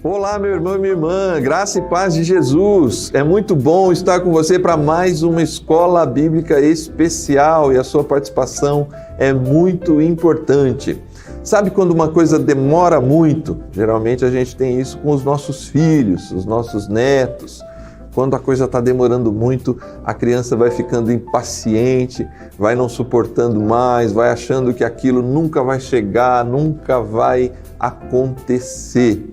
Olá, meu irmão e minha irmã, graça e paz de Jesus. É muito bom estar com você para mais uma escola bíblica especial e a sua participação é muito importante. Sabe quando uma coisa demora muito? Geralmente a gente tem isso com os nossos filhos, os nossos netos. Quando a coisa está demorando muito, a criança vai ficando impaciente, vai não suportando mais, vai achando que aquilo nunca vai chegar, nunca vai acontecer.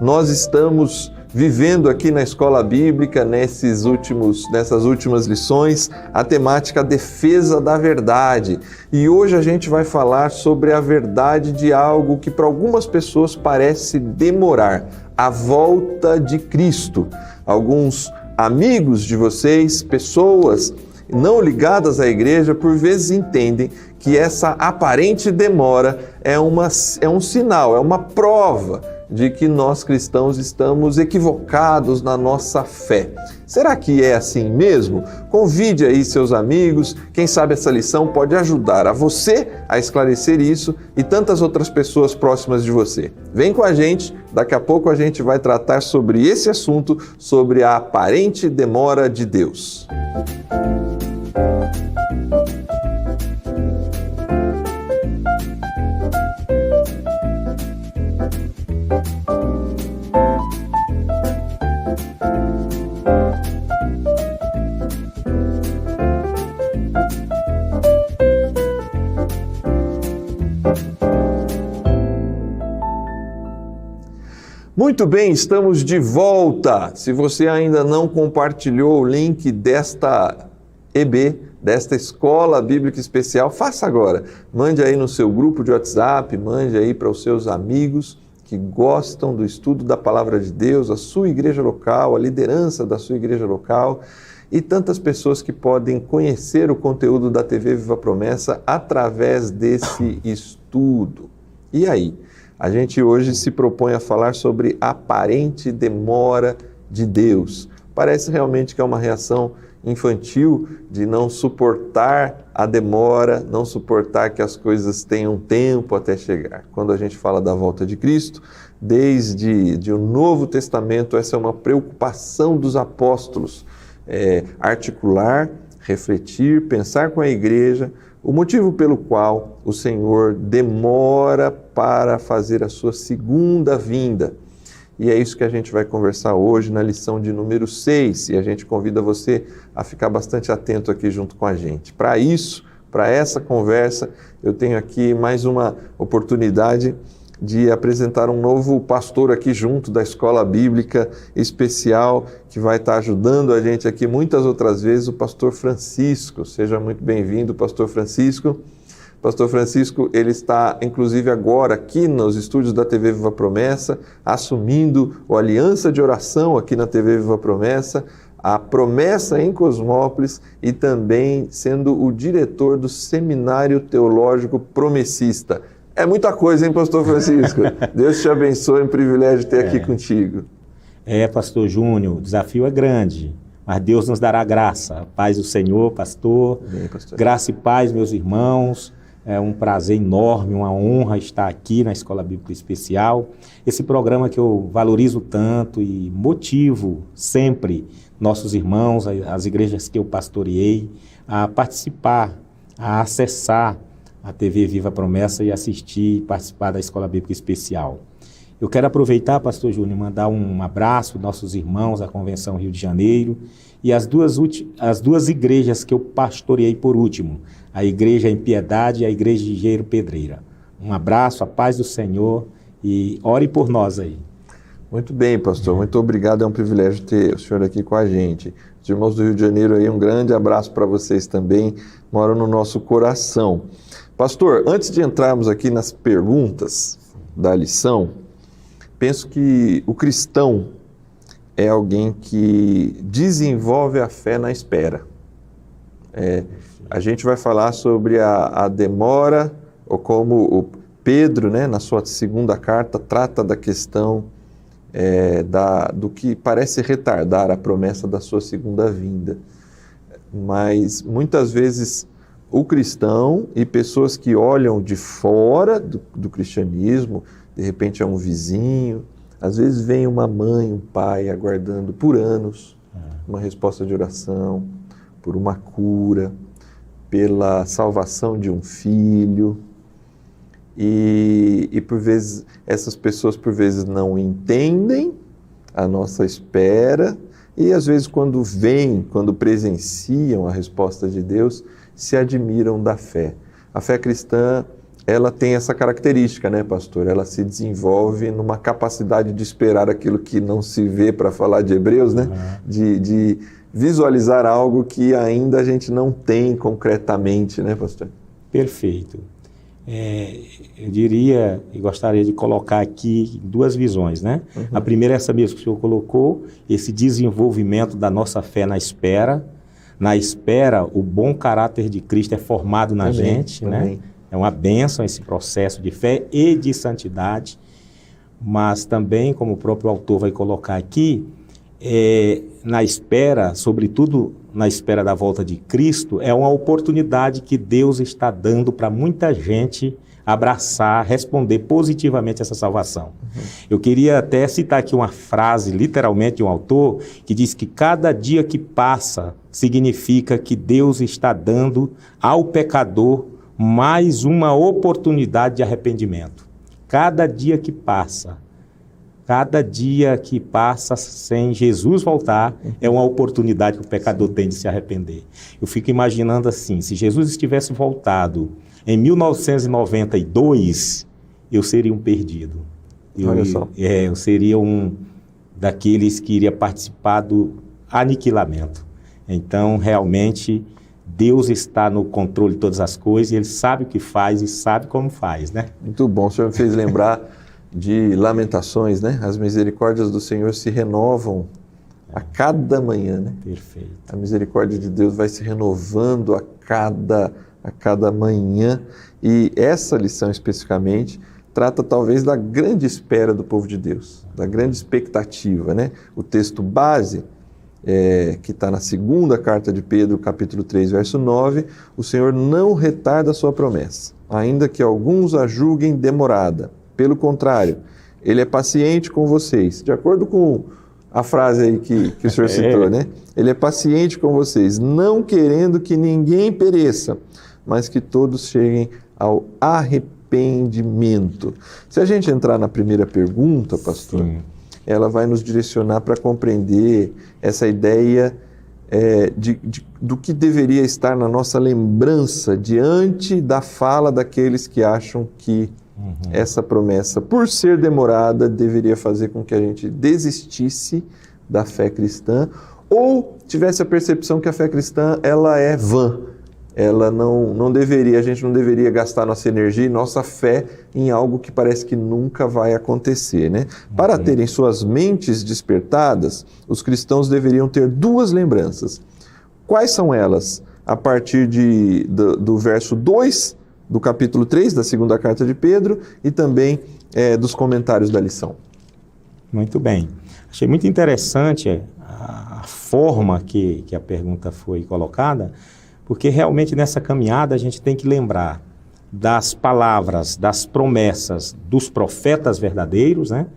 Nós estamos vivendo aqui na Escola Bíblica, nessas últimas lições, a temática defesa da verdade. E hoje a gente vai falar sobre a verdade de algo que para algumas pessoas parece demorar, a volta de Cristo. Alguns amigos de vocês, pessoas não ligadas à igreja, por vezes entendem que essa aparente demora é um sinal, é uma prova de que nós cristãos estamos equivocados na nossa fé. Será que é assim mesmo? Convide aí seus amigos, quem sabe essa lição pode ajudar a você a esclarecer isso e tantas outras pessoas próximas de você. Vem com a gente, daqui a pouco a gente vai tratar sobre esse assunto, sobre a aparente demora de Deus. Muito bem, estamos de volta. Se você ainda não compartilhou o link desta EB, desta Escola Bíblica Especial, faça agora. Mande aí no seu grupo de WhatsApp, mande aí para os seus amigos que gostam do estudo da Palavra de Deus, a sua igreja local, a liderança da sua igreja local e tantas pessoas que podem conhecer o conteúdo da TV Viva Promessa através desse estudo. E aí? A gente hoje se propõe a falar sobre a aparente demora de Deus. Parece realmente que é uma reação infantil de não suportar a demora, não suportar que as coisas tenham tempo até chegar. Quando a gente fala da volta de Cristo, desde o Novo Testamento, essa é uma preocupação dos apóstolos, articular, refletir, pensar com a igreja, o motivo pelo qual o Senhor demora para fazer a sua segunda vinda. E é isso que a gente vai conversar hoje na lição de número 6. E a gente convida você a ficar bastante atento aqui junto com a gente. Para isso, para essa conversa, eu tenho aqui mais uma oportunidade de apresentar um novo pastor aqui junto da Escola Bíblica Especial, que vai estar ajudando a gente aqui muitas outras vezes, o pastor Francisco. Seja muito bem-vindo, pastor Francisco. Pastor Francisco, ele está inclusive agora aqui nos estúdios da TV Viva Promessa, assumindo a aliança de oração aqui na TV Viva Promessa, a Promessa em Cosmópolis e também sendo o diretor do Seminário Teológico Promessista. É muita coisa, hein, pastor Francisco? Deus te abençoe, é um privilégio ter aqui contigo. Pastor Júnior, o desafio é grande, mas Deus nos dará graça. Paz do Senhor, pastor. Bem, pastor. Graça e paz, meus irmãos. É um prazer enorme, uma honra estar aqui na Escola Bíblica Especial. Esse programa que eu valorizo tanto e motivo sempre nossos irmãos, as igrejas que eu pastoreei, a participar, a acessar a TV Viva Promessa e assistir e participar da Escola Bíblica Especial. Eu quero aproveitar, pastor Júnior, mandar um abraço aos nossos irmãos da Convenção Rio de Janeiro e as duas igrejas que eu pastoreei por último, a Igreja em Piedade e a Igreja de Engenheiro Pedreira. Um abraço, a paz do Senhor e ore por nós aí. Muito bem, pastor, muito obrigado, é um privilégio ter o senhor aqui com a gente. Os irmãos do Rio de Janeiro aí, um grande abraço para vocês também, moram no nosso coração. Pastor, antes de entrarmos aqui nas perguntas da lição, penso que o cristão é alguém que desenvolve a fé na espera. A gente vai falar sobre a demora, ou como o Pedro, na sua segunda carta, trata da questão do que parece retardar a promessa da sua segunda vinda. Mas muitas vezes o cristão e pessoas que olham de fora do cristianismo, de repente é um vizinho, Às vezes vem uma mãe, um pai aguardando por anos uma resposta de oração, por uma cura, pela salvação de um filho. E por vezes, essas pessoas por vezes não entendem a nossa espera e às vezes quando presenciam a resposta de Deus, se admiram da fé. A fé cristã, ela tem essa característica, né, pastor? Ela se desenvolve numa capacidade de esperar aquilo que não se vê, para falar de Hebreus, né? De visualizar algo que ainda a gente não tem concretamente, né, pastor? Perfeito. Eu diria e gostaria de colocar aqui duas visões, né? A primeira é essa mesmo que o senhor colocou, esse desenvolvimento da nossa fé na espera. Na espera, o bom caráter de Cristo é formado na gente, né? É uma bênção esse processo de fé e de santidade, mas também, como o próprio autor vai colocar aqui, na espera, sobretudo na espera da volta de Cristo, é uma oportunidade que Deus está dando para muita gente abraçar, responder positivamente essa salvação. Eu queria até citar aqui uma frase, literalmente, de um autor, que diz que cada dia que passa significa que Deus está dando ao pecador mais uma oportunidade de arrependimento. Cada dia que passa sem Jesus voltar, é uma oportunidade que o pecador tem de se arrepender. Eu fico imaginando assim, se Jesus estivesse voltado em 1992, eu seria um perdido. Olha só. Eu seria um daqueles que iria participar do aniquilamento. Então, realmente, Deus está no controle de todas as coisas e Ele sabe o que faz e sabe como faz, né? Muito bom, o senhor me fez lembrar de Lamentações, né? As misericórdias do Senhor se renovam a cada manhã, né? Perfeito. A misericórdia de Deus vai se renovando a cada manhã, e essa lição especificamente trata talvez da grande espera do povo de Deus, da grande expectativa, né? O texto base, que está na segunda carta de Pedro, capítulo 3, verso 9, o Senhor não retarda a sua promessa, ainda que alguns a julguem demorada. Pelo contrário, Ele é paciente com vocês, de acordo com a frase aí que o senhor citou, né? Ele é paciente com vocês, não querendo que ninguém pereça, mas que todos cheguem ao arrependimento. Se a gente entrar na primeira pergunta, pastor, sim, ela vai nos direcionar para compreender essa ideia do que deveria estar na nossa lembrança diante da fala daqueles que acham que essa promessa, por ser demorada, deveria fazer com que a gente desistisse da fé cristã ou tivesse a percepção que a fé cristã ela é vã. Ela não deveria, a gente não deveria gastar nossa energia e nossa fé em algo que parece que nunca vai acontecer, né? Para terem suas mentes despertadas, os cristãos deveriam ter duas lembranças. Quais são elas? A partir do verso 2 do capítulo 3 da segunda carta de Pedro e também dos comentários da lição. Muito bem. Achei muito interessante a forma que a pergunta foi colocada, porque realmente nessa caminhada a gente tem que lembrar das palavras, das promessas dos profetas verdadeiros, né?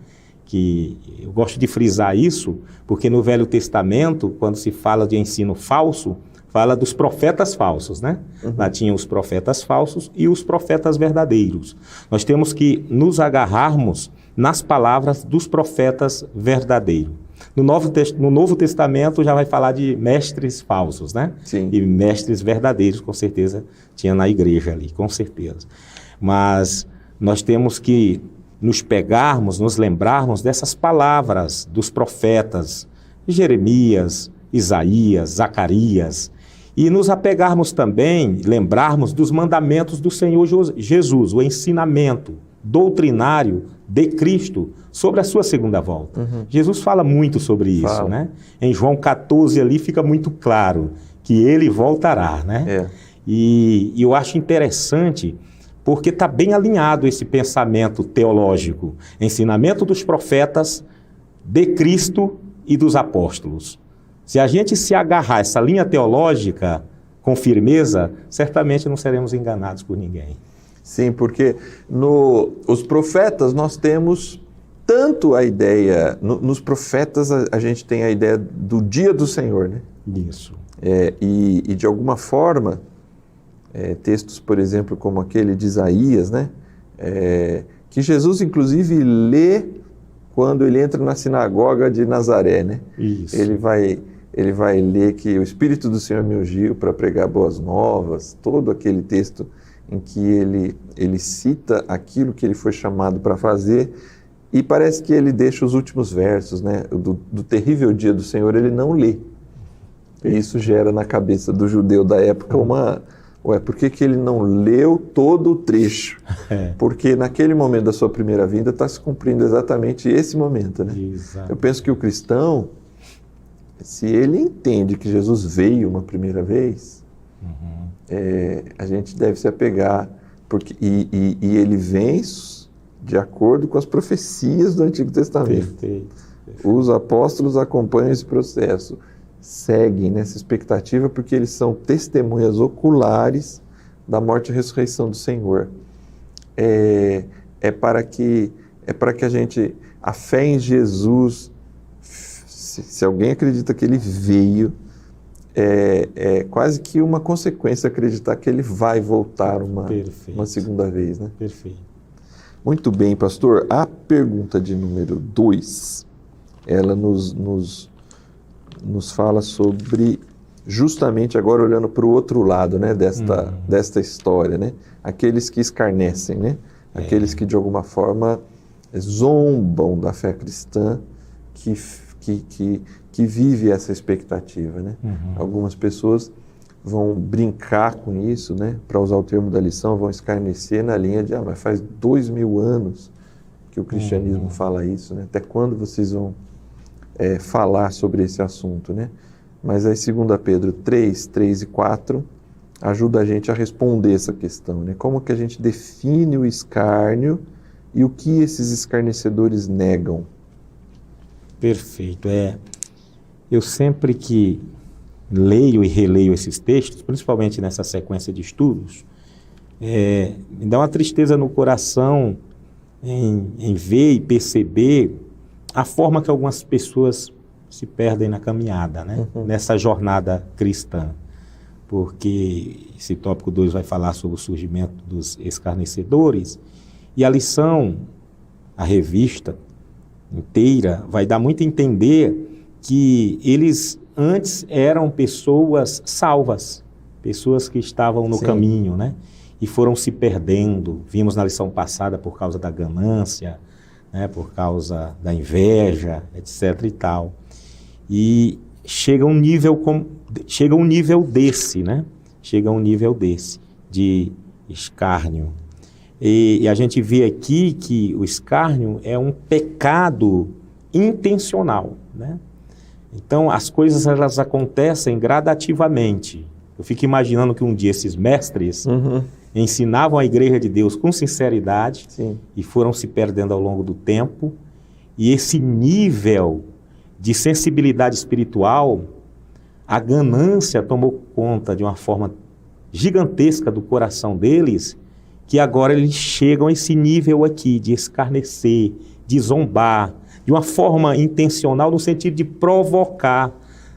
Que eu gosto de frisar isso, porque no Velho Testamento, quando se fala de ensino falso, fala dos profetas falsos, né? Lá tinha os profetas falsos e os profetas verdadeiros. Nós temos que nos agarrarmos nas palavras dos profetas verdadeiros. No Novo Testamento já vai falar de mestres falsos, né? Sim. E mestres verdadeiros, com certeza, tinha na igreja ali, com certeza. Mas nós temos que nos pegarmos, nos lembrarmos dessas palavras dos profetas, Jeremias, Isaías, Zacarias, e nos apegarmos também, lembrarmos dos mandamentos do Senhor Jesus, o ensinamento doutrinário de Cristo sobre a sua segunda volta. Jesus fala muito sobre isso, né? Em João 14 ali fica muito claro que ele voltará, né? E eu acho interessante porque está bem alinhado esse pensamento teológico, ensinamento dos profetas, de Cristo e dos apóstolos. Se a gente se agarrar a essa linha teológica com firmeza, certamente não seremos enganados por ninguém. Sim, porque os profetas nós temos tanto a ideia, nos profetas a gente tem a ideia do dia do Senhor, né? Isso. E de alguma forma, textos, por exemplo, como aquele de Isaías, né? Que Jesus, inclusive, lê quando ele entra na sinagoga de Nazaré, né? Isso. Ele vai ler que o Espírito do Senhor me ungiu para pregar boas novas, todo aquele texto em que ele cita aquilo que ele foi chamado para fazer, e parece que ele deixa os últimos versos, né? Do terrível dia do Senhor, ele não lê. E isso gera na cabeça do judeu da época por que ele não leu todo o trecho? Porque naquele momento da sua primeira vinda está se cumprindo exatamente esse momento, né? Exato. Eu penso que o cristão, se ele entende que Jesus veio uma primeira vez, a gente deve se apegar, e ele vem de acordo com as profecias do Antigo Testamento. Perfeito. Os apóstolos acompanham esse processo, seguem nessa expectativa porque eles são testemunhas oculares da morte e ressurreição do Senhor. É para que a fé em Jesus, se alguém acredita que ele veio, é quase que uma consequência acreditar que ele vai voltar uma segunda vez, né? Perfeito. Muito bem, pastor. A pergunta de número 2, ela nos fala sobre, justamente agora olhando para o outro lado, né, desta história, né? Aqueles que escarnecem, né? Aqueles que de alguma forma zombam da fé cristã, que vive essa expectativa, né? Algumas pessoas vão brincar com isso, né? Para usar o termo da lição, vão escarnecer na linha de, mas faz 2000 anos que o cristianismo fala isso, né? Até quando vocês vão falar sobre esse assunto, né? Mas aí 2 Pedro 3 e 4 ajuda a gente a responder essa questão, né? Como que a gente define o escárnio e o que esses escarnecedores negam? Perfeito. Eu sempre que leio e releio esses textos, principalmente nessa sequência de estudos, me dá uma tristeza no coração em ver e perceber a forma que algumas pessoas se perdem na caminhada, né? Nessa jornada cristã. Porque esse tópico 2 vai falar sobre o surgimento dos escarnecedores, e a lição, a revista inteira, vai dar muito a entender que eles antes eram pessoas salvas, pessoas que estavam no caminho, né? E foram se perdendo. Vimos na lição passada por causa da ganância, né? Por causa da inveja, etc. e tal. E chega um nível desse, né? Chega um nível desse de escárnio. E a gente vê aqui que o escárnio é um pecado intencional, né? Então, as coisas elas acontecem gradativamente. Eu fico imaginando que um dia esses mestres ensinavam a igreja de Deus com sinceridade e foram se perdendo ao longo do tempo. E esse nível de sensibilidade espiritual, a ganância tomou conta de uma forma gigantesca do coração deles, que agora eles chegam a esse nível aqui de escarnecer, de zombar, de uma forma intencional, no sentido de provocar,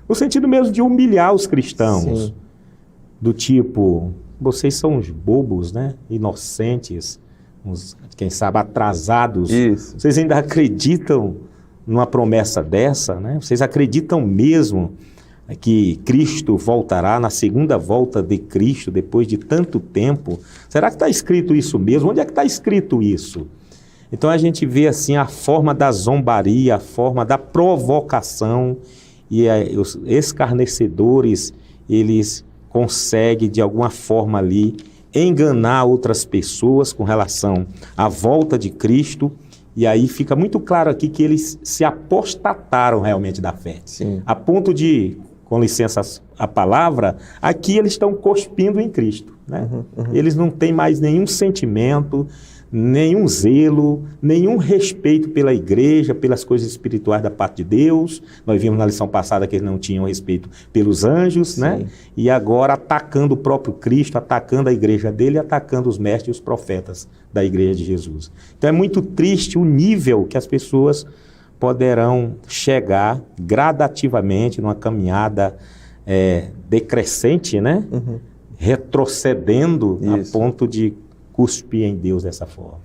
no sentido mesmo de humilhar os cristãos. Do tipo, vocês são uns bobos, né? Inocentes, uns, quem sabe, atrasados. Isso. Vocês ainda acreditam numa promessa dessa, né? Vocês acreditam mesmo que Cristo voltará na segunda volta de Cristo depois de tanto tempo? Será que está escrito isso mesmo? Onde é que está escrito isso? Então a gente vê assim a forma da zombaria, a forma da provocação, e os escarnecedores, eles conseguem de alguma forma ali enganar outras pessoas com relação à volta de Cristo, e aí fica muito claro aqui que eles se apostataram realmente da fé. A ponto de, com licença a palavra, aqui eles estão cuspindo em Cristo, né? Eles não têm mais nenhum sentimento, nenhum zelo, nenhum respeito pela igreja, pelas coisas espirituais da parte de Deus. Nós vimos na lição passada que eles não tinham respeito pelos anjos, né? E agora atacando o próprio Cristo, atacando a igreja dele, atacando os mestres e os profetas da igreja de Jesus. Então é muito triste o nível que as pessoas poderão chegar gradativamente numa caminhada decrescente, né? Retrocedendo a ponto de cuspir em Deus dessa forma.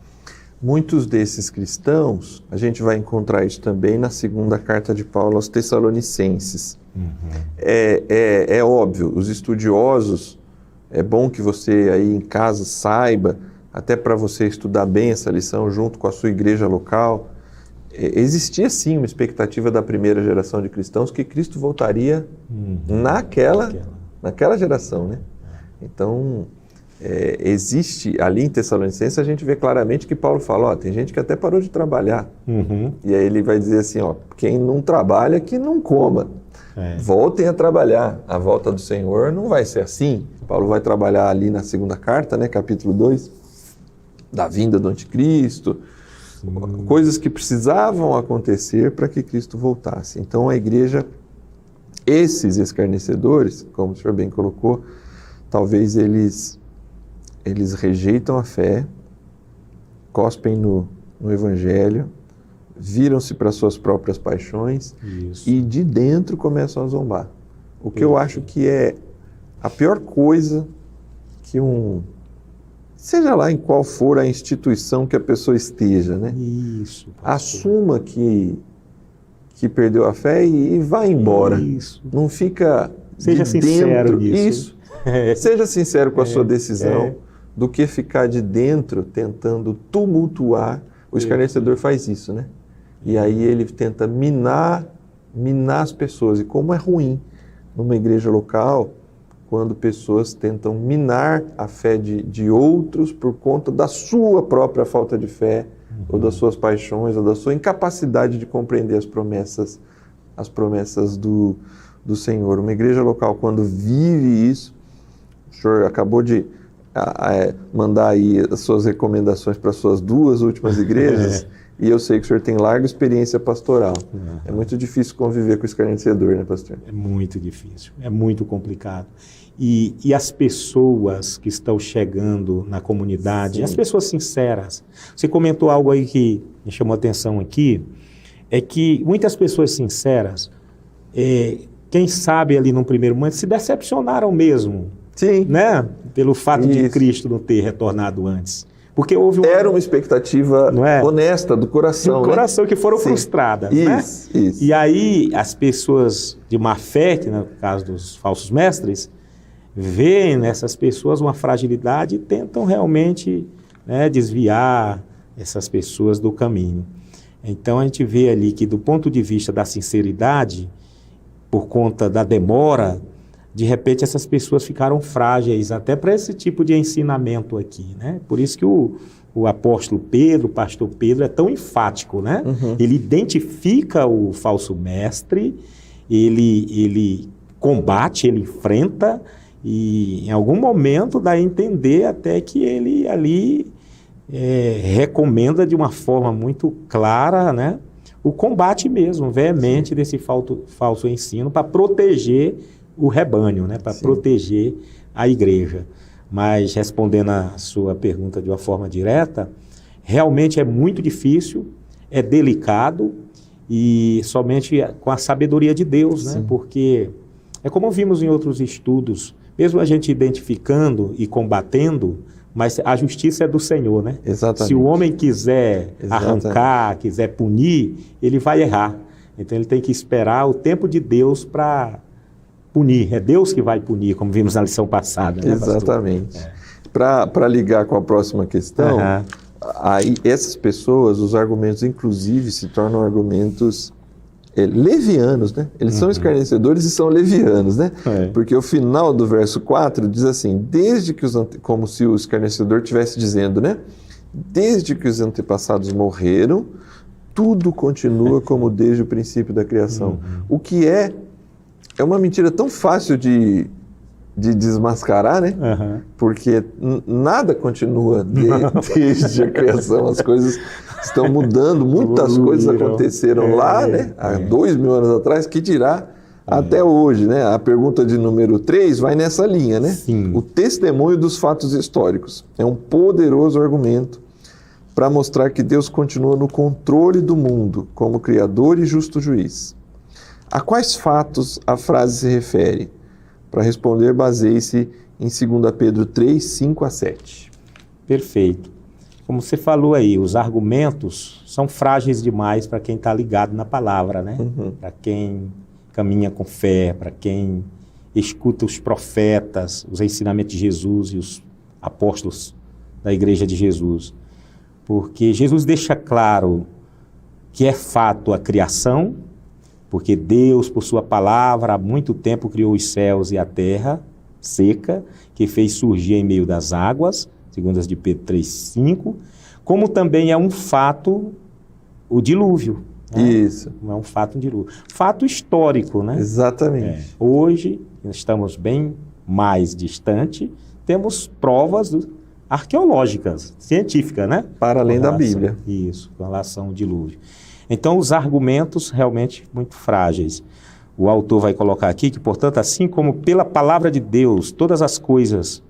Muitos desses cristãos, a gente vai encontrar isso também na segunda carta de Paulo aos Tessalonicenses. É óbvio, os estudiosos, é bom que você aí em casa saiba, até para você estudar bem essa lição junto com a sua igreja local, existia sim uma expectativa da primeira geração de cristãos que Cristo voltaria naquela geração, né? Então, existe ali em Tessalonicenses, a gente vê claramente que Paulo fala, tem gente que até parou de trabalhar. E aí ele vai dizer assim, quem não trabalha, que não coma. Voltem a trabalhar. A volta do Senhor não vai ser assim. Paulo vai trabalhar ali na segunda carta, né, capítulo 2, da vinda do anticristo, coisas que precisavam acontecer para que Cristo voltasse. Então a igreja, esses escarnecedores, como o senhor bem colocou, talvez eles rejeitam a fé, cospem no Evangelho, viram-se para suas próprias paixões e de dentro começam a zombar. O que eu acho que é a pior coisa que seja lá em qual for a instituição que a pessoa esteja, né? Assuma que perdeu a fé e vá embora. Não fica Seja sincero nisso. Seja sincero com a sua decisão, do que ficar de dentro tentando tumultuar. O escarnecedor faz isso, né? E aí ele tenta minar as pessoas. E como é ruim numa igreja local, quando pessoas tentam minar a fé de outros por conta da sua própria falta de fé, ou das suas paixões, ou da sua incapacidade de compreender as promessas do Senhor. Uma igreja local, quando vive isso, o senhor acabou de mandar aí as suas recomendações para as suas 2 últimas igrejas, e eu sei que o senhor tem larga experiência pastoral. É muito difícil conviver com o escarnecedor, né, pastor? É muito difícil, é muito complicado. E as pessoas que estão chegando na comunidade, as pessoas sinceras, você comentou algo aí que me chamou a atenção aqui, é que muitas pessoas sinceras, quem sabe ali num primeiro momento, se decepcionaram mesmo, né? Pelo fato de Cristo não ter retornado antes. Porque houve era uma expectativa honesta do coração. Do coração, que foram frustradas. Isso. E aí as pessoas de má fé, que no caso dos falsos mestres, veem nessas pessoas uma fragilidade e tentam realmente desviar essas pessoas do caminho. Então a gente vê ali que do ponto de vista da sinceridade, por conta da demora, de repente essas pessoas ficaram frágeis até para esse tipo de ensinamento aqui, né? Por isso que o apóstolo Pedro, o pastor Pedro, é tão enfático, né? Ele identifica o falso mestre, ele combate, ele enfrenta, e em algum momento dá a entender até que ele ali recomenda de uma forma muito clara, né? O combate mesmo, veemente, desse falso ensino para proteger o rebanho, né? Para proteger a igreja. Mas, respondendo a sua pergunta de uma forma direta, realmente é muito difícil, é delicado, e somente com a sabedoria de Deus, né? Porque é como vimos em outros estudos, mesmo a gente identificando e combatendo, mas a justiça é do Senhor, né? Exatamente. Se o homem quiser arrancar, quiser punir, ele vai errar. Então ele tem que esperar o tempo de Deus para punir. É Deus que vai punir, como vimos na lição passada. Né, exatamente. Para ligar com a próxima questão, aí essas pessoas, os argumentos inclusive se tornam argumentos levianos, né? Eles são escarnecedores e são levianos, né? Porque o final do verso 4 diz assim, como se o escarnecedor estivesse dizendo, né? Desde que os antepassados morreram, tudo continua como desde o princípio da criação. O que é uma mentira tão fácil de de desmascarar, né? Uhum. Porque nada continua desde a criação. As coisas estão mudando, muitas coisas aconteceram lá, né? Há 2000 anos atrás, que dirá até hoje, né? A pergunta de número 3 vai nessa linha, né? Sim. O testemunho dos fatos históricos é um poderoso argumento para mostrar que Deus continua no controle do mundo como Criador e justo juiz. A quais fatos a frase se refere? Para responder, baseie-se em 2 Pedro 3, 5 a 7. Perfeito. Como você falou aí, os argumentos são frágeis demais para quem está ligado na palavra, né? Para quem caminha com fé, para quem escuta os profetas, os ensinamentos de Jesus e os apóstolos da Igreja de Jesus. Porque Jesus deixa claro que é fato a criação, porque Deus, por sua palavra, há muito tempo criou os céus e a terra seca, que fez surgir em meio das águas, segundo as de Pedro 3,5, como também é um fato o dilúvio. Né? Isso. É um fato um dilúvio. Fato histórico, né? Exatamente. Hoje, estamos bem mais distante, temos provas arqueológicas, científicas, né? Para além da Bíblia. Isso, com relação ao dilúvio. Então, os argumentos realmente muito frágeis. O autor vai colocar aqui que, portanto, assim como pela palavra de Deus, todas as coisas,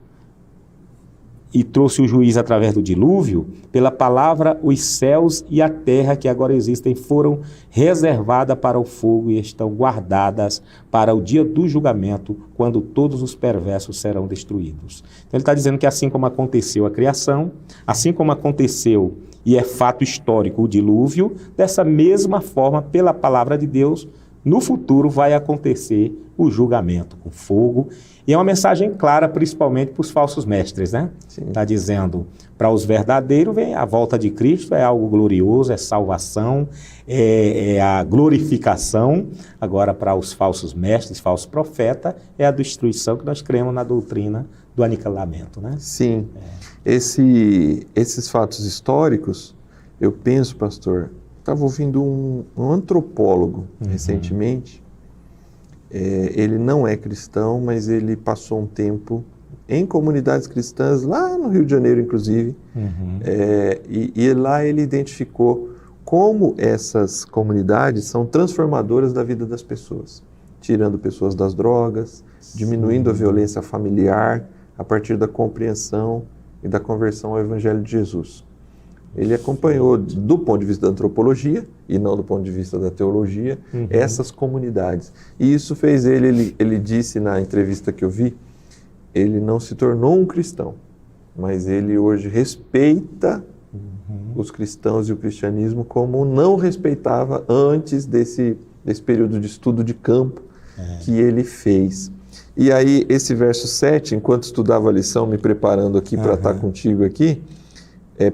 e trouxe o juiz através do dilúvio, pela palavra os céus e a terra que agora existem foram reservadas para o fogo e estão guardadas para o dia do julgamento, quando todos os perversos serão destruídos. Então ele está dizendo que assim como aconteceu a criação, assim como aconteceu, e é fato histórico, o dilúvio, dessa mesma forma, pela palavra de Deus, no futuro vai acontecer o julgamento com fogo. E é uma mensagem clara, principalmente para os falsos mestres, né? Está dizendo, para os verdadeiros, vem a volta de Cristo, é algo glorioso, é salvação, é a glorificação. Agora, para os falsos mestres, falsos profetas, é a destruição, que nós cremos na doutrina do aniquilamento, né? Sim. Esses fatos históricos, eu penso, pastor, estava ouvindo um antropólogo recentemente. Ele não é cristão, mas ele passou um tempo em comunidades cristãs, lá no Rio de Janeiro, inclusive, e lá ele identificou como essas comunidades são transformadoras da vida das pessoas, tirando pessoas das drogas, diminuindo a violência familiar a partir da compreensão e da conversão ao Evangelho de Jesus. Ele acompanhou, do ponto de vista da antropologia, e não do ponto de vista da teologia, essas comunidades. E isso fez ele disse na entrevista que eu vi, ele não se tornou um cristão, mas ele hoje respeita os cristãos e o cristianismo como não respeitava antes desse período de estudo de campo que ele fez. E aí, esse verso 7, enquanto estudava a lição, me preparando aqui para estar contigo aqui,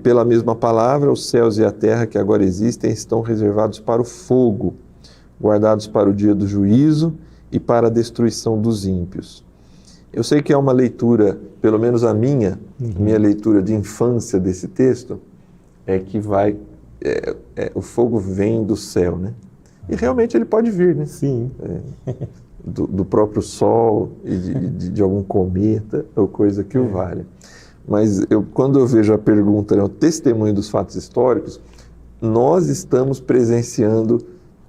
pela mesma palavra, os céus e a terra que agora existem estão reservados para o fogo, guardados para o dia do juízo e para a destruição dos ímpios. Eu sei que é uma leitura, pelo menos a minha leitura de infância desse texto, é que o fogo vem do céu, né? E realmente ele pode vir, né? Sim. Do próprio sol e de algum cometa ou coisa que o valha. Mas quando eu vejo a pergunta, o testemunho dos fatos históricos, nós estamos presenciando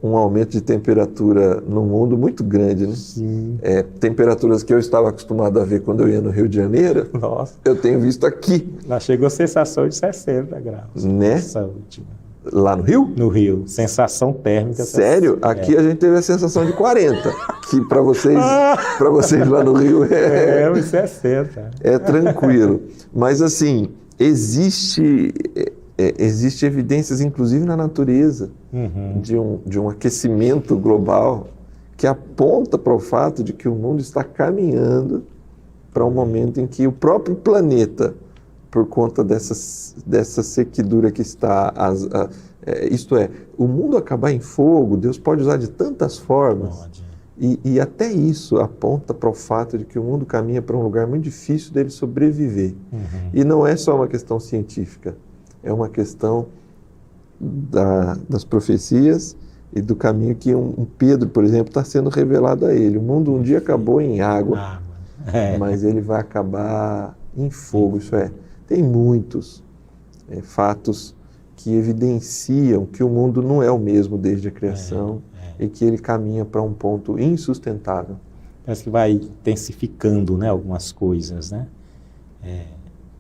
um aumento de temperatura no mundo muito grande, né? Sim. Temperaturas que eu estava acostumado a ver quando eu ia no Rio de Janeiro, Nossa. Eu tenho visto aqui. Lá chegou a sensação de 60 graus. Né? Essa última. Lá no Rio? No Rio. Sensação térmica. Sério? Aqui a gente teve a sensação de 40, que para vocês lá no Rio uns 60. É tranquilo. Mas assim, existe evidências, inclusive na natureza, de um aquecimento global que aponta para o fato de que o mundo está caminhando para um momento em que o próprio planeta, por conta dessa sequidura que está, isto é, o mundo acabar em fogo, Deus pode usar de tantas formas, e até isso aponta para o fato de que o mundo caminha para um lugar muito difícil dele sobreviver. E não é só uma questão científica, é uma questão das profecias e do caminho que um Pedro, por exemplo, está sendo revelado a ele. O mundo um dia acabou em água. mas ele vai acabar em fogo. Isso é, tem muitos fatos que evidenciam que o mundo não é o mesmo desde a criação e que ele caminha para um ponto insustentável. Parece que vai intensificando, né, algumas coisas, né?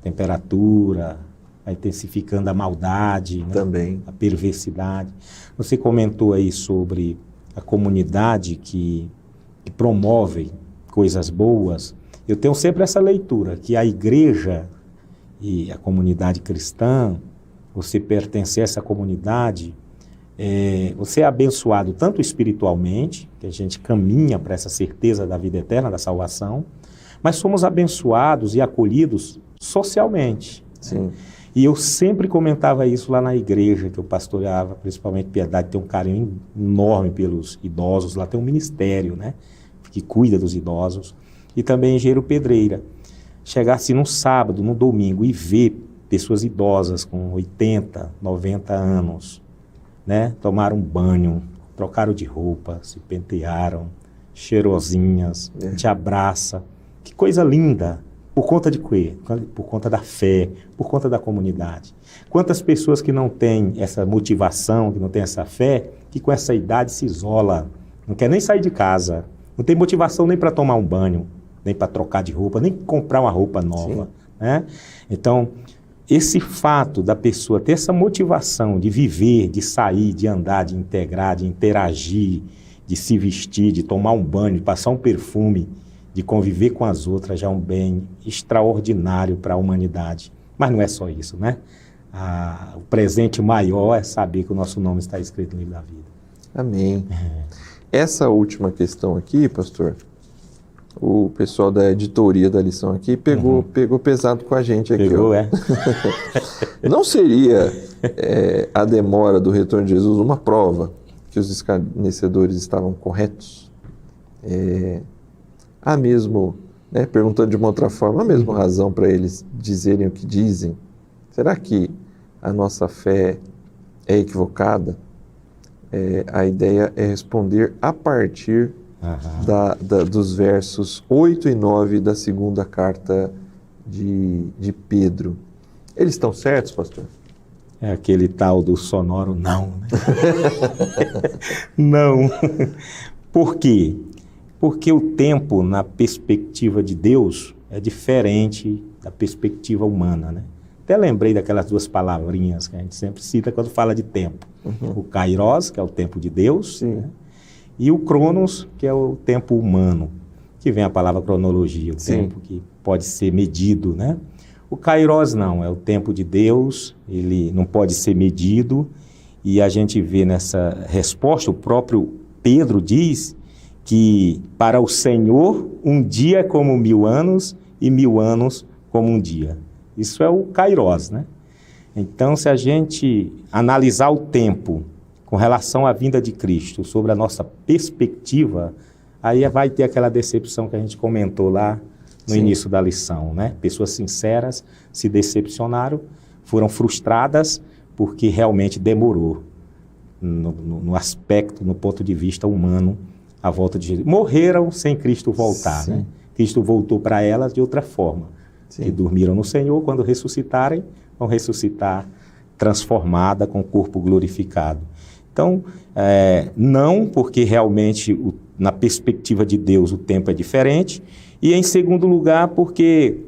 Temperatura, vai intensificando a maldade, né? Também. A perversidade. Você comentou aí sobre a comunidade que promove coisas boas. Eu tenho sempre essa leitura, que a igreja e a comunidade cristã, você pertencer a essa comunidade, você é abençoado tanto espiritualmente, que a gente caminha para essa certeza da vida eterna, da salvação, mas somos abençoados e acolhidos socialmente. Sim. Né? E eu sempre comentava isso lá na igreja que eu pastoreava, principalmente Piedade, tem um carinho enorme pelos idosos, lá tem um ministério, né, que cuida dos idosos, e também Engenheiro Pedreira. Chegar assim num sábado, num domingo, e ver pessoas idosas com 80, 90 anos, né, tomaram um banho, trocaram de roupa, se pentearam, cheirosinhas, te abraça. Que coisa linda! Por conta de quê? Por conta da fé, por conta da comunidade. Quantas pessoas que não têm essa motivação, que não têm essa fé, que com essa idade se isola, não quer nem sair de casa, não tem motivação nem para tomar um banho, nem para trocar de roupa, nem comprar uma roupa nova, né? Então, esse fato da pessoa ter essa motivação de viver, de sair, de andar, de integrar, de interagir, de se vestir, de tomar um banho, de passar um perfume, de conviver com as outras, já é um bem extraordinário para a humanidade. Mas não é só isso, né? O presente maior é saber que o nosso nome está escrito no livro da vida. Amém. Essa última questão aqui, pastor, o pessoal da editoria da lição aqui pegou pesado com a gente aqui. Pegou, Não seria a demora do retorno de Jesus uma prova que os escarnecedores estavam corretos? Há mesmo, né, perguntando de uma outra forma, há mesmo razão para eles dizerem o que dizem? Será que a nossa fé é equivocada? A ideia é responder a partir dos versos 8 e 9 da segunda carta de Pedro. Eles estão certos, pastor? É aquele tal do sonoro não, né? Não. Por quê? Porque o tempo, na perspectiva de Deus, é diferente da perspectiva humana, né? Até lembrei daquelas duas palavrinhas que a gente sempre cita quando fala de tempo. O kairos, que é o tempo de Deus, né? E o cronos, que é o tempo humano, que vem a palavra cronologia, o tempo que pode ser medido, né? O kairos não, é o tempo de Deus, ele não pode ser medido, e a gente vê nessa resposta, o próprio Pedro diz que para o Senhor um dia é como 1000 anos e 1000 anos como um dia. Isso é o kairos, né? Então, se a gente analisar o tempo com relação à vinda de Cristo, sobre a nossa perspectiva, aí vai ter aquela decepção que a gente comentou lá no início da lição, né? Pessoas sinceras se decepcionaram, foram frustradas porque realmente demorou no aspecto, no ponto de vista humano, a volta de Jesus. Morreram sem Cristo voltar, né? Cristo voltou para elas de outra forma. Que dormiram no Senhor, quando ressuscitarem, vão ressuscitar transformada, com o corpo glorificado. Então, não, porque realmente, na perspectiva de Deus, o tempo é diferente. E, em segundo lugar, porque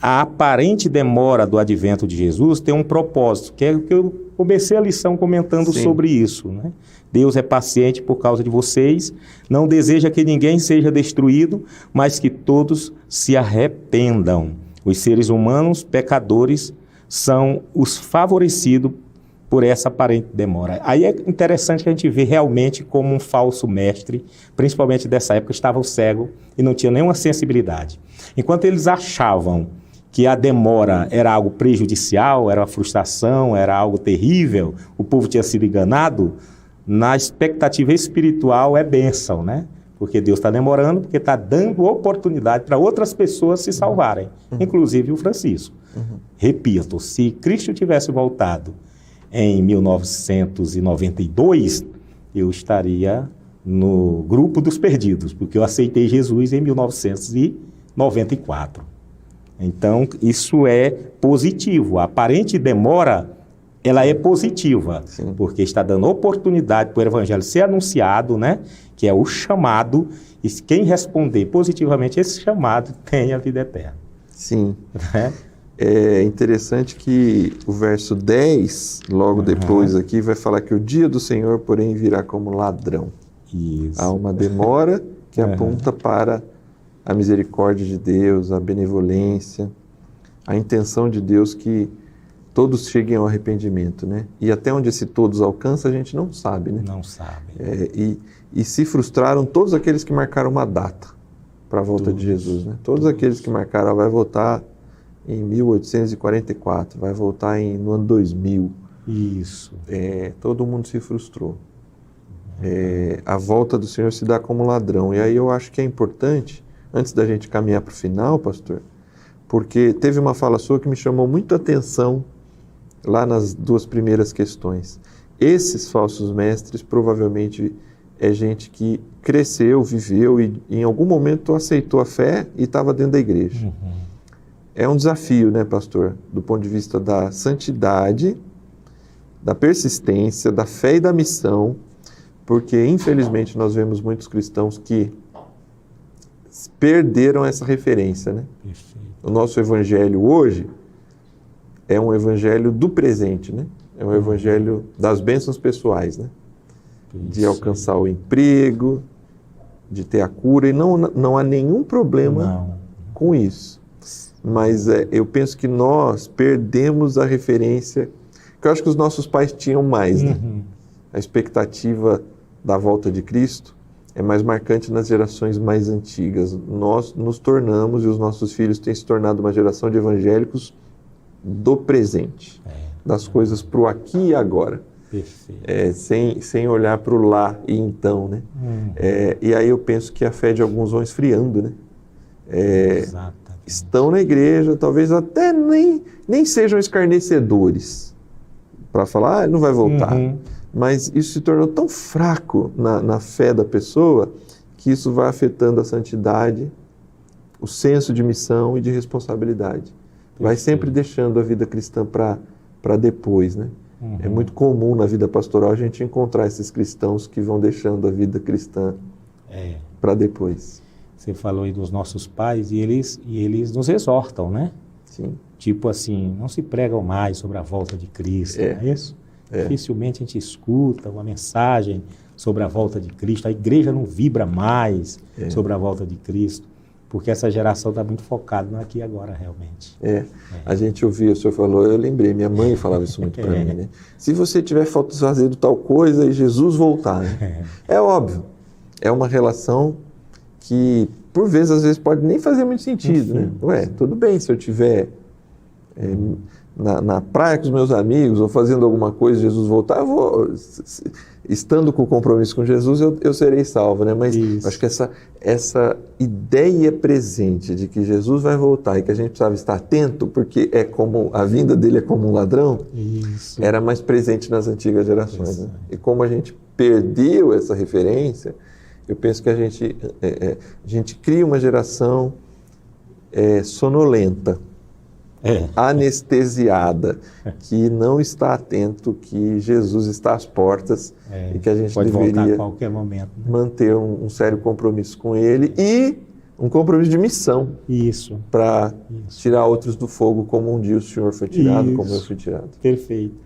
a aparente demora do advento de Jesus tem um propósito, que é o que eu comecei a lição comentando sobre isso, né? Deus é paciente por causa de vocês, não deseja que ninguém seja destruído, mas que todos se arrependam. Os seres humanos, pecadores, são os favorecidos por essa aparente demora. Aí é interessante que a gente vê realmente como um falso mestre, principalmente dessa época, estavam cegos e não tinham nenhuma sensibilidade. Enquanto eles achavam que a demora era algo prejudicial, era uma frustração, era algo terrível, o povo tinha sido enganado, na expectativa espiritual é bênção, né? Porque Deus está demorando, porque está dando oportunidade para outras pessoas se salvarem, inclusive o Francisco. Repito, se Cristo tivesse voltado em 1992, eu estaria no grupo dos perdidos, porque eu aceitei Jesus em 1994. Então, isso é positivo. A aparente demora, ela é positiva, Sim. porque está dando oportunidade para o evangelho ser anunciado, né? Que é o chamado, e quem responder positivamente esse chamado tem a vida eterna. Sim. Né? É interessante que o verso 10, logo depois aqui, vai falar que o dia do Senhor, porém, virá como ladrão. Isso. Há uma demora que aponta para a misericórdia de Deus, a benevolência, a intenção de Deus que todos cheguem ao arrependimento, né? E até onde esse todos alcança, a gente não sabe, né? Não sabe. E se frustraram todos aqueles que marcaram uma data para a volta de Jesus, né? Todos aqueles que marcaram, vai voltar em 1844, vai voltar no ano 2000. Isso. Todo mundo se frustrou. A volta do Senhor se dá como ladrão. E aí eu acho que é importante, antes da gente caminhar para o final, pastor, porque teve uma fala sua que me chamou muito a atenção lá nas duas primeiras questões. Esses falsos mestres provavelmente é gente que cresceu, viveu e em algum momento aceitou a fé e estava dentro da igreja. É um desafio, né, pastor? Do ponto de vista da santidade, da persistência, da fé e da missão, porque infelizmente nós vemos muitos cristãos que perderam essa referência, né? Perfeito. O nosso evangelho hoje é um evangelho do presente, né? É um evangelho das bênçãos pessoais, né? De alcançar o emprego, de ter a cura, e não há nenhum problema com isso. Mas eu penso que nós perdemos a referência, que eu acho que os nossos pais tinham mais, né? A expectativa da volta de Cristo é mais marcante nas gerações mais antigas. Nós nos tornamos, e os nossos filhos têm se tornado uma geração de evangélicos do presente, das coisas para o aqui e agora. Perfeito. Sem olhar para o lá e então, né? E aí eu penso que a fé de alguns vão esfriando, né? Estão na igreja, talvez até nem sejam escarnecedores para falar, não vai voltar. Mas isso se tornou tão fraco na fé da pessoa que isso vai afetando a santidade, o senso de missão e de responsabilidade. Vai sempre deixando a vida cristã para depois, né? É muito comum na vida pastoral a gente encontrar esses cristãos que vão deixando a vida cristã para depois. Você falou aí dos nossos pais e eles nos exortam, né? Sim. Tipo assim, não se pregam mais sobre a volta de Cristo, não é isso? Dificilmente a gente escuta uma mensagem sobre a volta de Cristo, a igreja não vibra mais sobre a volta de Cristo, porque essa geração está muito focada no aqui e agora, realmente. A gente ouvia, o senhor falou, eu lembrei, minha mãe falava isso muito para mim, né? Se você tiver fazendo tal coisa e Jesus voltar, né? É óbvio, é uma relação que, por vezes, às vezes pode nem fazer muito sentido, né? Tudo bem se eu tiver na praia com os meus amigos ou fazendo alguma coisa, Jesus voltar, eu vou, estando com compromisso com Jesus, eu serei salvo, né? Mas acho que essa ideia presente de que Jesus vai voltar e que a gente precisava estar atento, porque a vinda dele é como um ladrão, era mais presente nas antigas gerações, né? E como a gente perdeu essa referência, eu penso que a gente cria uma geração sonolenta, anestesiada, que não está atento que Jesus está às portas e que a gente pode deveria voltar a qualquer momento, né? Manter um sério compromisso com ele e um compromisso de missão para tirar outros do fogo, como um dia o Senhor foi tirado, como eu fui tirado. Perfeito.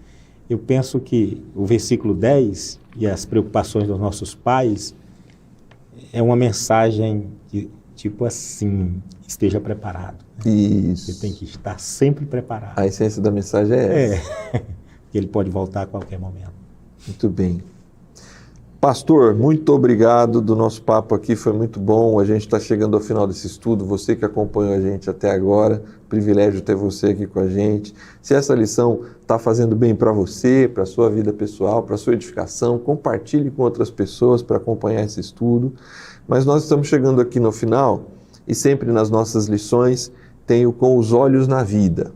Eu penso que o versículo 10 e as preocupações dos nossos pais é uma mensagem que, tipo assim, esteja preparado. Isso. Você tem que estar sempre preparado. A essência da mensagem é essa. Que ele pode voltar a qualquer momento. Muito bem. Pastor, muito obrigado do nosso papo aqui, foi muito bom. A gente está chegando ao final desse estudo, você que acompanhou a gente até agora, privilégio ter você aqui com a gente. Se essa lição está fazendo bem para você, para a sua vida pessoal, para a sua edificação, compartilhe com outras pessoas para acompanhar esse estudo. Mas nós estamos chegando aqui no final e sempre nas nossas lições tem o com os olhos na vida.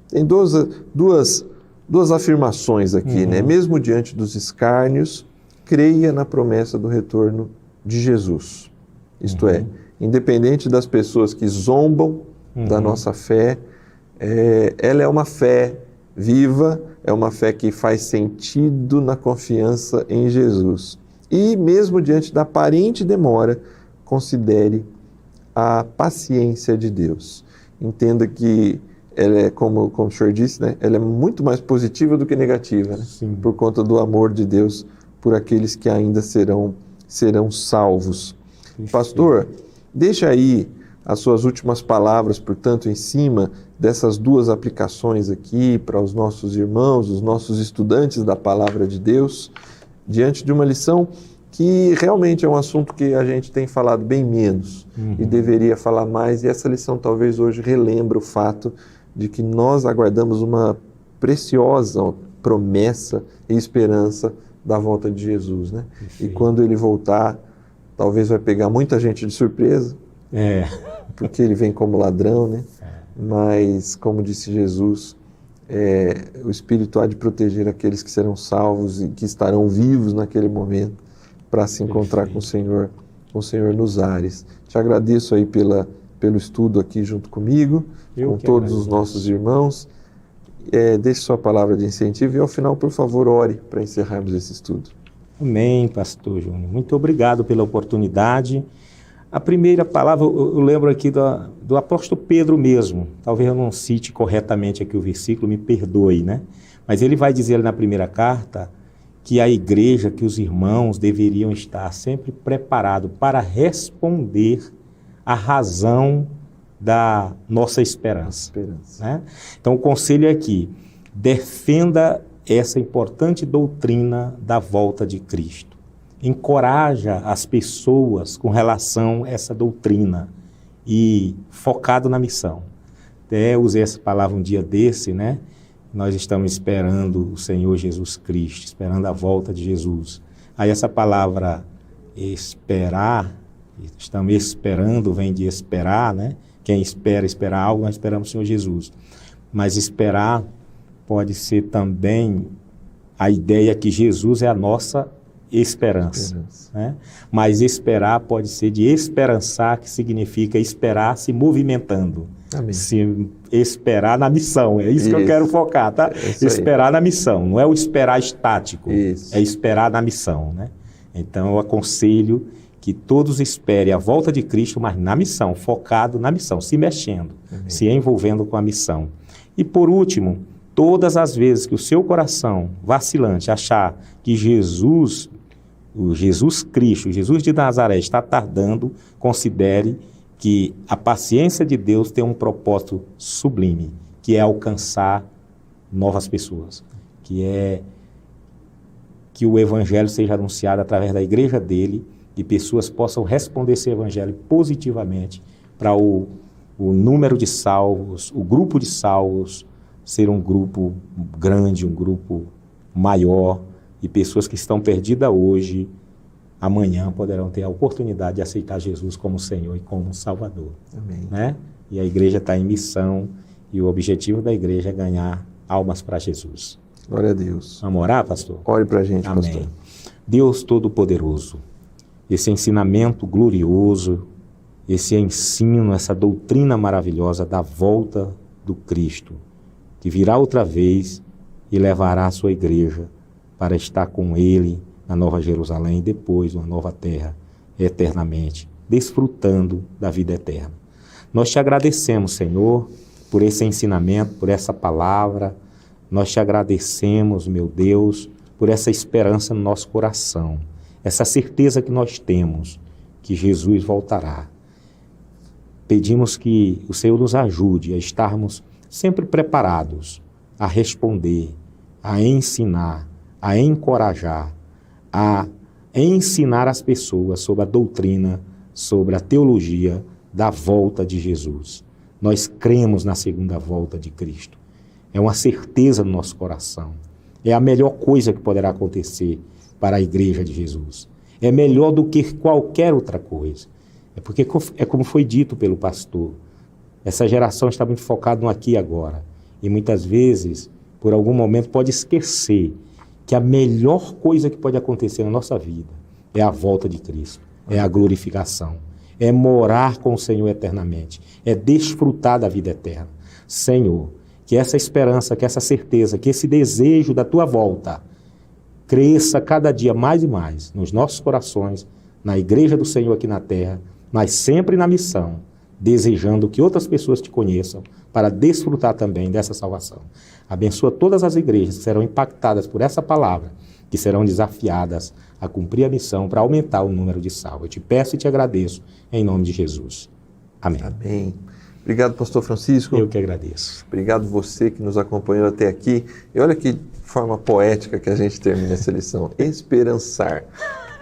Tem duas afirmações aqui, né? Mesmo diante dos escárnios, creia na promessa do retorno de Jesus. Isto é, independente das pessoas que zombam da nossa fé, ela é uma fé viva, é uma fé que faz sentido na confiança em Jesus. E mesmo diante da aparente demora, considere a paciência de Deus. Entenda que ela é, como o senhor disse, né? Ela é muito mais positiva do que negativa, né? Por conta do amor de Deus por aqueles que ainda serão salvos. Pastor, deixa aí as suas últimas palavras, portanto, em cima dessas duas aplicações aqui para os nossos irmãos, os nossos estudantes da Palavra de Deus, diante de uma lição que realmente é um assunto que a gente tem falado bem menos e deveria falar mais, e essa lição talvez hoje relembra o fato de que nós aguardamos uma preciosa promessa e esperança da volta de Jesus, né? E quando ele voltar, talvez vai pegar muita gente de surpresa, porque ele vem como ladrão, né? Mas, como disse Jesus, o Espírito há de proteger aqueles que serão salvos e que estarão vivos naquele momento para se encontrar com o Senhor nos ares. Te agradeço aí pelo estudo aqui junto comigo, com todos os nossos irmãos. Deixe sua palavra de incentivo e, ao final, por favor, ore para encerrarmos esse estudo. Amém, pastor Júnior. Muito obrigado pela oportunidade. A primeira palavra, eu lembro aqui do apóstolo Pedro mesmo. Talvez eu não cite corretamente aqui o versículo, me perdoe, né? Mas ele vai dizer na primeira carta que a igreja, que os irmãos deveriam estar sempre preparados para responder à razão da nossa esperança. Né? Então o conselho é aqui, defenda essa importante doutrina da volta de Cristo. Encoraja as pessoas com relação a essa doutrina e focado na missão. Até usei essa palavra um dia desse, né? Nós estamos esperando o Senhor Jesus Cristo, esperando a volta de Jesus. Aí essa palavra esperar, estamos esperando, vem de esperar, né? Quem espera algo, nós esperamos o Senhor Jesus. Mas esperar pode ser também a ideia que Jesus é a nossa esperança. Né? Mas esperar pode ser de esperançar, que significa esperar se movimentando. Amém. Se esperar na missão, é isso que eu quero focar, tá? Esperar na missão, não é o esperar estático, é esperar na missão, né? Então eu aconselho que todos esperem a volta de Cristo, mas na missão, focado na missão, se mexendo, se envolvendo com a missão. E por último, todas as vezes que o seu coração vacilante achar que Jesus, o Jesus Cristo, o Jesus de Nazaré está tardando, considere que a paciência de Deus tem um propósito sublime, que é alcançar novas pessoas, que é que o evangelho seja anunciado através da igreja dele e pessoas possam responder esse evangelho positivamente para o número de salvos, o grupo de salvos ser um grupo grande, um grupo maior, e pessoas que estão perdidas hoje, amanhã poderão ter a oportunidade de aceitar Jesus como Senhor e como Salvador. Amém. Né? E a igreja está em missão, e o objetivo da igreja é ganhar almas para Jesus. Glória a Deus. Vamos orar, pastor? Ore para a gente, Amém. pastor. Deus Todo-Poderoso, esse ensinamento glorioso, esse ensino, essa doutrina maravilhosa da volta do Cristo, que virá outra vez e levará a sua igreja para estar com Ele na Nova Jerusalém, depois uma nova terra, eternamente, desfrutando da vida eterna. Nós te agradecemos, Senhor, por esse ensinamento, por essa palavra. Nós te agradecemos, meu Deus, por essa esperança no nosso coração, essa certeza que nós temos que Jesus voltará. Pedimos que o Senhor nos ajude a estarmos sempre preparados a responder, a ensinar, a encorajar, a ensinar as pessoas sobre a doutrina, sobre a teologia da volta de Jesus. Nós cremos na segunda volta de Cristo. É uma certeza no nosso coração. É a melhor coisa que poderá acontecer para a igreja de Jesus. É melhor do que qualquer outra coisa. É porque é como foi dito pelo pastor. Essa geração está muito focada no aqui e agora. E muitas vezes, por algum momento, pode esquecer que a melhor coisa que pode acontecer na nossa vida é a volta de Cristo, é a glorificação, é morar com o Senhor eternamente, é desfrutar da vida eterna. Senhor, que essa esperança, que essa certeza, que esse desejo da tua volta cresça cada dia mais e mais nos nossos corações, na igreja do Senhor aqui na terra, mas sempre na missão, desejando que outras pessoas te conheçam para desfrutar também dessa salvação. Abençoa todas as igrejas que serão impactadas por essa palavra, que serão desafiadas a cumprir a missão para aumentar o número de salvos. Eu te peço e te agradeço, em nome de Jesus. Amém. Amém. Obrigado, pastor Francisco. Eu que agradeço. Obrigado você que nos acompanhou até aqui. E olha que forma poética que a gente termina essa lição. Esperançar.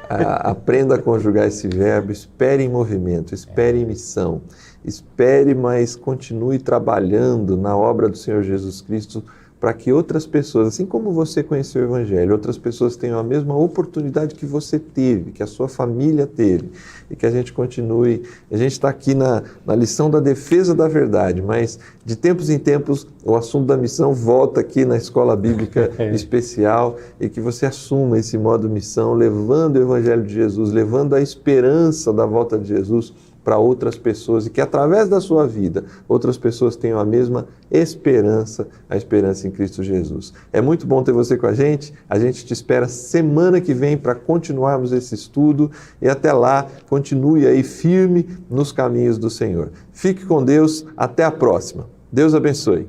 Aprenda a conjugar esse verbo, espere em movimento, espere em missão. Espere, mas continue trabalhando na obra do Senhor Jesus Cristo para que outras pessoas, assim como você conheceu o Evangelho, outras pessoas tenham a mesma oportunidade que você teve, que a sua família teve, e que a gente continue. A gente está aqui na lição da defesa da verdade, mas de tempos em tempos o assunto da missão volta aqui na Escola Bíblica Especial, e que você assuma esse modo missão, levando o Evangelho de Jesus, levando a esperança da volta de Jesus para outras pessoas, e que através da sua vida outras pessoas tenham a mesma esperança, a esperança em Cristo Jesus. É muito bom ter você com a gente te espera semana que vem para continuarmos esse estudo, e até lá, continue aí firme nos caminhos do Senhor. Fique com Deus, até a próxima. Deus abençoe.